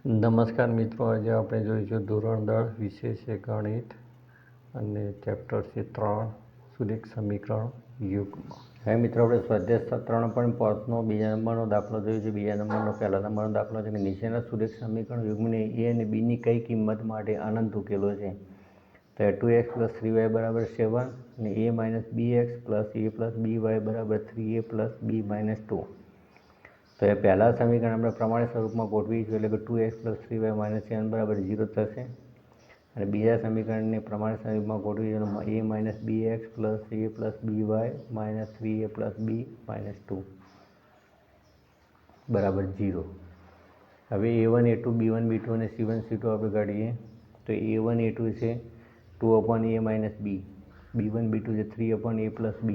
નમસ્કાર મિત્રો, આજે આપણે જોઈશું ધોરણ 10 વિષય છે ગણિત અને ચેપ્ટર છે 3 સુરેખ સમીકરણ યુગ્મ. હવે મિત્રો આપણે સ્વાધ્યાય 3.5નો બીજા નંબરનો દાખલો જોયો છે. બીજા નંબરનો પહેલા નંબરનો દાખલો છે કે નીચેના સુરેખ સમીકરણ યુગ્મને એ અને બીની કઈ કિંમત માટે અનંત ઉકેલો છે? તો 2x + 3y = 7 અને a - bx + a + by = 3a + b - 2. તો એ પહેલા સમીકરણ આપણે પ્રમાણિત સ્વરૂપમાં ગોઠવીશું, એટલે કે 2x + 3y - 7 = 0 થશે. અને બીજા સમીકરણને પ્રમાણિત સ્વરૂપમાં ગોઠવીશું, a - bx + a + by - 3a + b - 2 = 0. હવે a1 a2 b1 b2 અને c1 c2 આપણે કાઢીએ તો a1 a2 છે 2/a - b, b1 b2 છે 3/a + b,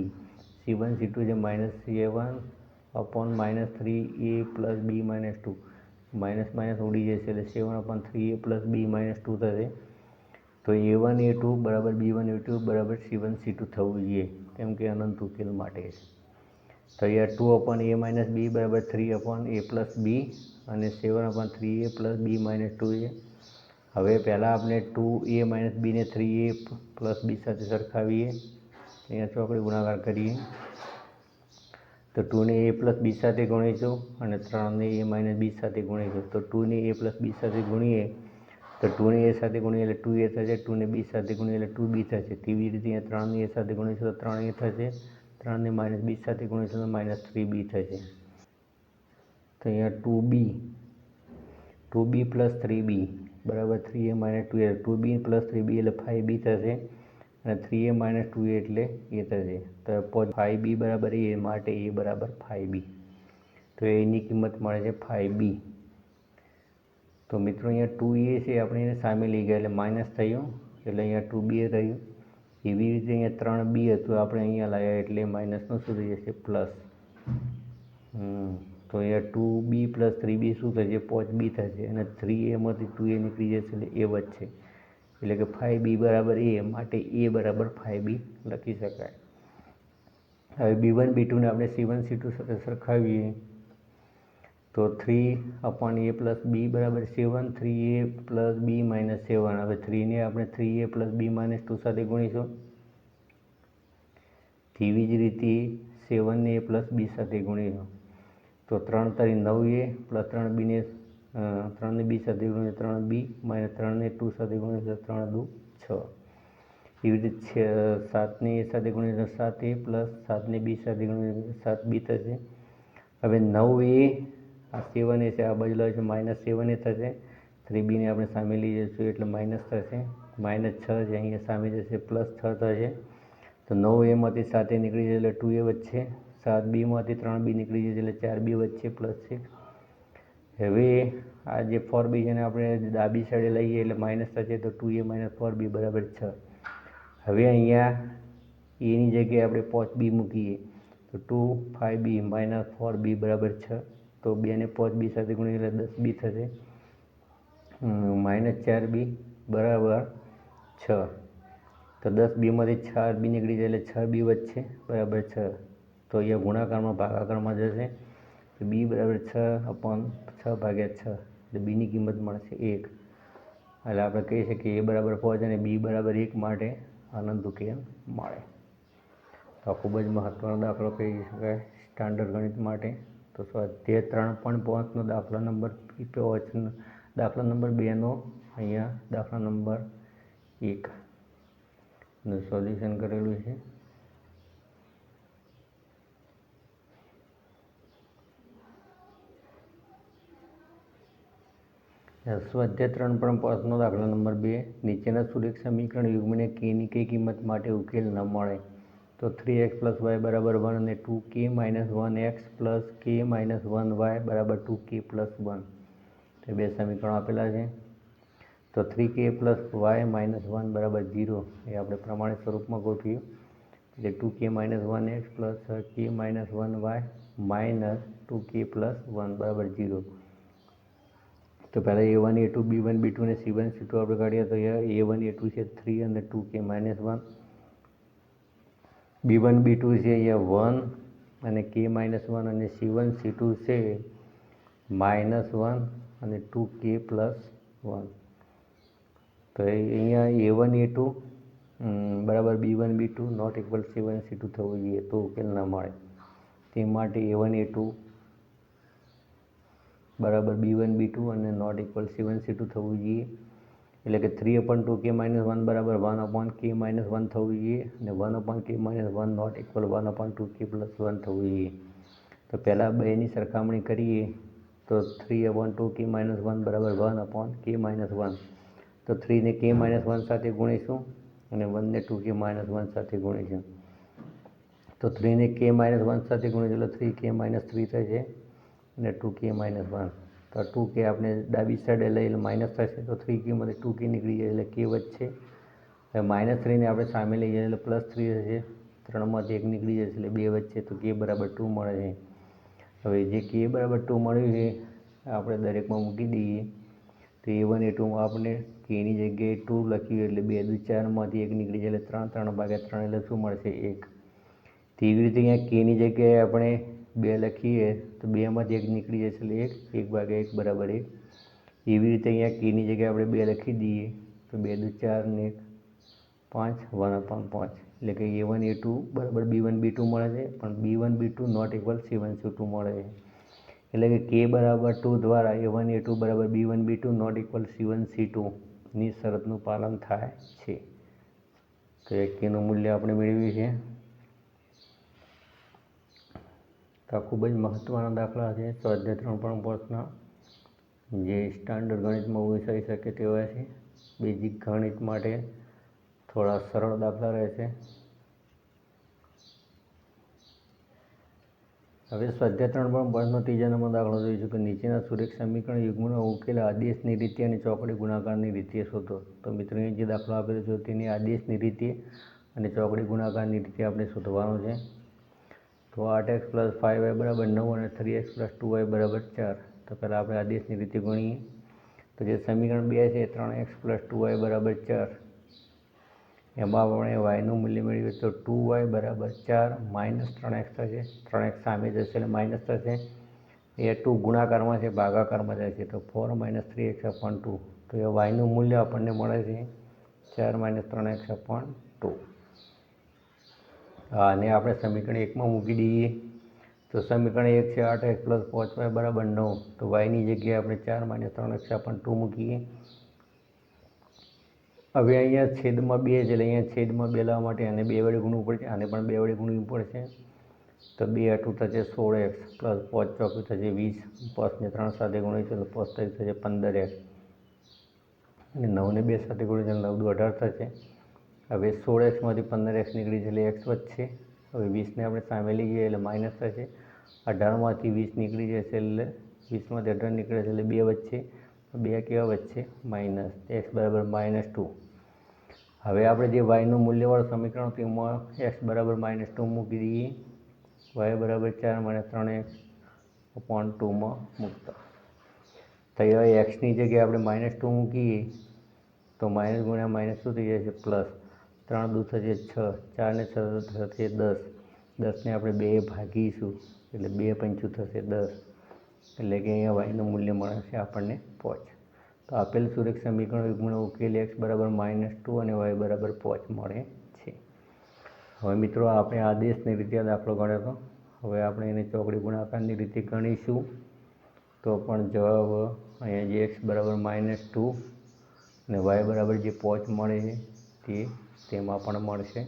c1 c2 છે -7/-3a + b - 2, માઇનસ ઉડી જશે એટલે 7/3a + b - 2 થશે. તો a1 a2 = b1 a2 = c1 c2 થવું જોઈએ, કેમ કે અનંત ઉકેલ માટે છે. તો અહીંયા 2/a - b = 3/a + b અને 7/3a + b - 2 છે. હવે પહેલાં આપણે 2a - b ને 3a + b સાથે સરખાવીએ. અહીંયાથી આપણે ગુણાકાર કરીએ તો 2ને a + b સાથે ગુણીશું અને 3ને a - b સાથે ગુણીશું. તો 2ને a + b સાથે ગુણીએ તો 2ને a સાથે ગુણીએ એટલે 2a થશે, 2ને b સાથે ગુણીએ એટલે 2b થશે. તેવી રીતે અહીંયા 3ને a સાથે ગુણીશું તો 3a થશે, 3ને - b સાથે ગુણીશું તો -3b થશે. તો અહીંયા 2b + 3b = 3a - 2a, 2b + 3b એટલે 5b થશે અને 3a - 2a એટલે a થશે. તો 5b = a માટે a = 5b. તો એની કિંમત મળે છે 5b. તો મિત્રો અહીંયા 2a છે આપણે એને સામે લઈ ગયા એટલે માઇનસ થયું, એટલે અહીંયા 2b રહ્યું. એવી રીતે અહીંયા 3b હતું, આપણે અહીંયા લાવ્યા એટલે માઇનસનું શું થઈ જશે? પ્લસ. તો અહીંયા 2b + 3b શું થશે? 5b થશે અને 3a માંથી 2a નીકળી જશે એટલે a વધશે, એટલે કે 5b = a માટે a = 5b લખી શકાય. હવે b1 b2 ને આપણે c1 c2 સાથે સરખાવીએ તો 3/a + b = 7, 3a + b - 7. હવે 3ને આપણે 3a + b - 2 સાથે ગુણીશું. તેવી જ રીતે 7ને a + b સાથે ગુણીશું તો 3 × 9a + 3ને b સાથે ગુણીએ 3b - 3ને 2 સાથે ગુણીએ તો 3 × 2 = 6. એવી રીતે 7ને a સાથે ગુણીએ તો 7a + 7ને b સાથે ગુણીએ તો 7b થશે. હવે 9a આ 7a છે, આ બાજુ લાવીશું -7a થશે. 3bને આપણે સામે લઈ જઈશું એટલે માઇનસ થશે, -6 છે અહીંયા સામે જશે +6 થશે. તો 9a માંથી 7a નીકળી જશે એટલે 2a વધશે, 7b માંથી 3b નીકળી જશે એટલે 4b વધશે +6. હવે આ જે 4b છે ને આપણે ડાબી સાઈડે લઈએ એટલે માઇનસ થશે, તો 2a - 4b = 6. હવે અહીંયા એની જગ્યાએ આપણે 5b મૂકીએ તો 2 5b - 4b = 6. તો 2ને 5b સાથે ગુણીએ એટલે 10b થશે, -4b = 6. તો 10b માંથી 4b નીકળી જાય એટલે 6b વધશે બરાબર 6. તો અહીંયા ગુણાકારમાં ભાગાકારમાં જશે તો b = 6/6 એટલે બીની કિંમત મળશે 1. એટલે આપણે કહી શકીએ a = 5 અને b = 1 માટે અનંત ઉકેલ મળે. તો આ ખૂબ જ મહત્ત્વનો દાખલો કહી શકાય સ્ટાન્ડર્ડ ગણિત માટે. તો સ્વાધ્યાય 3.5નો દાખલા નંબર 2નો અહીંયા દાખલા નંબર 1નું સોલ્યુશન કરેલું છે. સ્વાધ્યાય 3.5નો દાખલા નંબર 2, નીચેના સુરેખ સમીકરણ યુગ્મને kની કઈ કિંમત માટે ઉકેલ ન મળે? તો 3x + y = 1 અને 2k - 1x + k - 1y = 2k + 1. તો બે સમીકરણો આપેલા છે. તો 3k + y - 1 = 0 એ આપણે પ્રમાણિત સ્વરૂપમાં ગોઠવ્યું, એટલે 2k - 1x + k - 1y - 2k + 1 = 0. તો પહેલાં a1 a2 b1 b2 અને c1 c2 આપણે કાઢ્યા. તો અહીંયા a1 a2 છે 3 અને 2k - 1, b1 b2 છે અહીંયા 1 અને k - 1 અને c1 c2 છે -1 અને 2k + 1. તો અહીંયા A1 A2 બરાબર B1 B2 not equal C1 C2 થવું જોઈએ તો ઉકેલ ના મળે. તે માટે A1 A2 બરાબર B1 B2 અને નોટ ઇક્વલ C1 C2 થવું જોઈએ. એટલે કે 3/2k - 1 બરાબર 1/k - 1 થવું જોઈએ અને 1/k - 1 નોટ ઇક્વલ 1/2k + 1 થવું જોઈએ. તો પહેલાં બેની સરખામણી કરીએ તો 3/2k - 1 બરાબર 1/k - 1. તો 3ને k - 1 સાથે ગુણીશું અને 1ને 2k - 1 સાથે ગુણીશું. તો 3ને k - 1 સાથે ગુણીશું એટલે 3k - 3 થશે અને 2k - 1. તો 2k આપણે ડાબી સાઈડે લઈ એટલે માઇનસ થશે તો 3k માંથી 2k નીકળી જાય એટલે k વધશે. હવે -3ને આપણે સામે લઈ જઈએ એટલે +3 થશે. 3માંથી 1 નીકળી જશે એટલે 2 વધશે તો k બરાબર 2 મળે છે. હવે જે k બરાબર 2 મળ્યું છે આપણે દરેકમાં મૂકી દઈએ. તો A1 A2માં આપણે kની જગ્યાએ 2 લખ્યું એટલે 2 દુ 4માંથી 1 નીકળી જાય એટલે 3 3/3 એટલે શું મળશે 1. તેવી રીતે અહીંયા kની જગ્યાએ આપણે 2 લખીએ તો 2માંથી 1 નીકળી જશે એટલે 1 1/1 બરાબર 1. એવી રીતે અહીંયા kની જગ્યાએ આપણે 2 લખી દઈએ તો 2 દુ 4 ને 5 1/5 એટલે કે A1 A2 બરાબર B1 B2 મળે છે પણ B1 B2 not equal C1 C2 મળે છે. એટલે કે k બરાબર 2 દ્વારા A1 A2 બરાબર B1 B2 not equal C1 C2 ની શરતનું પાલન થાય છે. તો એ kનું મૂલ્ય આપણે મેળવ્યું છે. તો આ ખૂબ જ મહત્ત્વના દાખલા છે સ્વાધ્યાય 3.5ના જે સ્ટાન્ડર્ડ ગણિતમાં પૂછાઈ શકે તેવા છે. બેઝિક ગણિત માટે થોડા સરળ દાખલા રહેશે. હવે સ્વાધ્યાય 3.5નો 3જા નંબર દાખલો જોઈશું કે નીચેના સુરેખ સમીકરણ યુગ્મનો ઉકેલ આદેશની રીતે અને ચોકડી ગુણાકારની રીતે શોધો. તો મિત્રો જે દાખલો આપેલો છે તેની આદેશની રીતે અને ચોકડી ગુણાકારની રીતે આપણે શોધવાનું છે. તો 8x + 5y બરાબર 9 અને 3x + 2y બરાબર 4. તો પહેલાં આપણે આદેશની રીતે ગણીએ તો જે સમીકરણ 2 છે 3x + 2y બરાબર 4. એમાં આપણે yનું મૂલ્ય મેળવીએ તો 2y બરાબર 4 - 3x થશે. 3x સામે જશે એટલે માઇનસ થશે. એ 2 ગુણાકારમાં છે ભાગાકારમાં જાય છે તો 4 - 3x/2. તો એ yનું મૂલ્ય આપણને મળે છે 4 - 3x/2. અને આપણે સમીકરણ 1માં મૂકી દઈએ તો સમીકરણ 1 છે 8x + 5y બરાબર 9. તો yની જગ્યાએ આપણે 4 - 3x/2 મૂકીએ. હવે અહીંયા છેદમાં 2 છે એટલે અહીંયા છેદમાં 2 લાવવા માટે આને 2 વડે ગુણવું પડશે, આને પણ 2 વડે ગુણવું પડશે. તો 2 × 2 થશે 16x + 5 × 4 થશે 20. 5ને 3 સાથે ગુણીશું એટલે 5 × 3 થશે 15x અને 9ને 2 સાથે ગુણીશું એટલે 9 દુ 18 થશે. હવે 16xમાંથી 15x નીકળી છે એટલે x વધશે. હવે 20ને આપણે સામે લઈ જઈએ એટલે માઇનસ થશે. 18માંથી 20 નીકળી જશે એટલે 20માંથી 18 નીકળે છે એટલે 2 વધશે. 2 કેવા વધશે માઇનસ x બરાબર -2. હવે આપણે જે yનું મૂલ્યવાળું સમીકરણ તેમાં x બરાબર -2 મૂકી દઈએ. y બરાબર 4 - 3x/2માં મૂકતા. તો હવે xની જગ્યાએ આપણે -2 મૂકીએ તો માઇનસ ગુણ્યા માઇનસ શું થઈ જશે પ્લસ. 3 દુ થશે 6, 4 ને 6 થશે 10. 10ને આપણે 2 ભાગીશું એટલે 2 પંચું થશે 10. એટલે કે અહીંયા yનું મૂલ્ય મળે છે આપણને 5. તો આપેલ સુરેખ સમીકરણ યુગ્મનો ઉકેલ x બરાબર -2 અને y બરાબર 5 મળે છે. હવે મિત્રો આપણે આદેશની રીતે આ દાખલો ગણ્યો હતો. હવે આપણે એને ચોકડી ગુણાકારની રીતે ગણીશું તો પણ જવાબ અહીંયા જે x બરાબર -2 અને y બરાબર જે 5 મળે છે તેમાં પણ મળશે.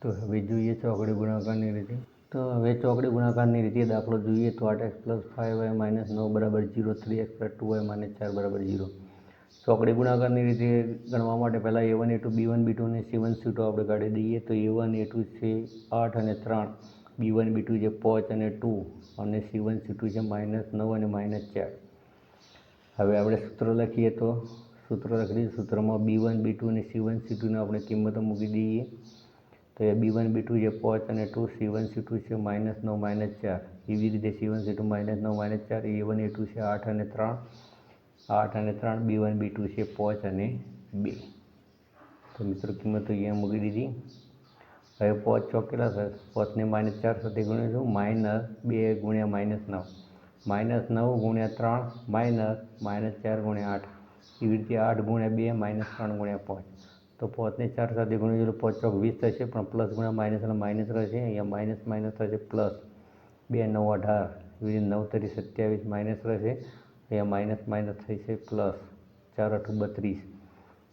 તો હવે જોઈએ ચોકડી ગુણાકારની રીતે. તો હવે ચોકડી ગુણાકારની રીતે દાખલો જોઈએ તો 8x + 5y - 9 બરાબર 0, 3x + 2y - 4 બરાબર 0. ચોકડી ગુણાકારની રીતે ગણવા માટે પહેલાં A1 A2 B1 B2 અને C1 C2 આપણે કાઢી દઈએ. તો A1 A2 છે 8 અને 3, B1 B2 છે 5 અને 2 અને C1 C2 છે -9 અને -4. હવે આપણે સૂત્ર લખીએ તો સૂત્ર લખી દઈએ. સૂત્રમાં B1 B2 અને C1 C2ની આપણે કિંમતો મૂકી દઈએ. તો એ B1 B2 છે 5 અને 2, C1 C2 છે -9 -4. એવી રીતે C1 C2 -9 -4, A1 A2 છે 8 અને 3, 8 અને 3, B1 B2 છે 5 અને 2. તો મિત્રો કિંમતો અહીંયા મૂકી દીધી. હવે 5 ચોક કેટલા થશે? 5ને -4 સાથે ગુણીશું -2 × -9. -9 ગુણ્યા 3 -4 ગુણ્યા 8, એવી રીતે 8 ગુણ્યા 2 -3 ગુણ્યા 5. તો 5 ને 4 સાથે ગુણી એટલે 5 ચોક 20 થશે, પણ પ્લસ ગુણ્યા માઇનસ એટલે માઇનસ રહેશે. અહીંયા માઇનસ થશે પ્લસ, 2 9 18, એવી રીતે 9 તરી 27 માઇનસ રહેશે. અહીંયા માઇનસ થશે પ્લસ, 4 8 32,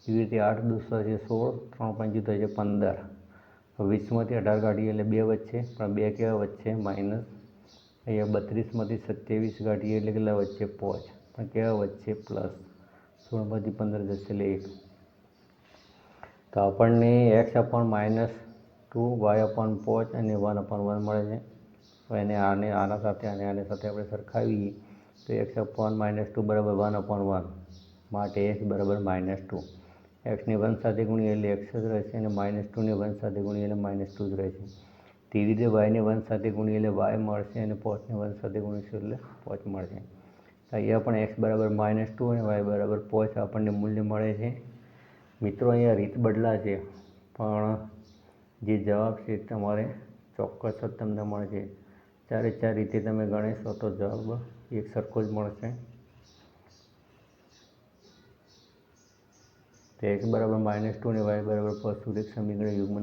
એવી રીતે 8 દૂ થશે 16, 3 5 થશે 15. 20માંથી 18 કાઢીએ એટલે 2 વચ્ચે, પણ 2 કેવા વચ્ચે માઇનસ. અહીંયા 32માંથી 27 કાઢીએ એટલે કેટલા વચ્ચે 5, પણ કેવા વચ્ચે પ્લસ. 16માંથી 15 જશે એટલે 1. તો આપણને x/-2, y/5 અને 1/1 મળે છે. તો એને આના સાથે અને આની સાથે આપણે સરખાવીએ તો x/-2 બરાબર 1/1, માટે x બરાબર -2. xને 1 સાથે ગુણીએ એટલે x જ રહેશે, અને -2ને 1 સાથે ગુણીએ એટલે -2 જ રહેશે. તેવી રીતે yને 1 સાથે ગુણીએ એટલે y મળશે, અને 5ને 1 સાથે ગુણીશું એટલે 5 મળશે. અહીંયા પણ x બરાબર -2 અને y બરાબર 5 આપણને મૂલ્ય મળે છે. મિત્રો, અહીંયા રીત બદલાશે, પણ જે જવાબ છે તમારે ચોક્કસ જ તમને મળશે. 4 રીતે તમે ગણીશો તો જવાબ એક સરખો જ મળશે. તો x બરાબર -2 અને y બરાબર 5 સુધી સમીકરણ યુગ્મ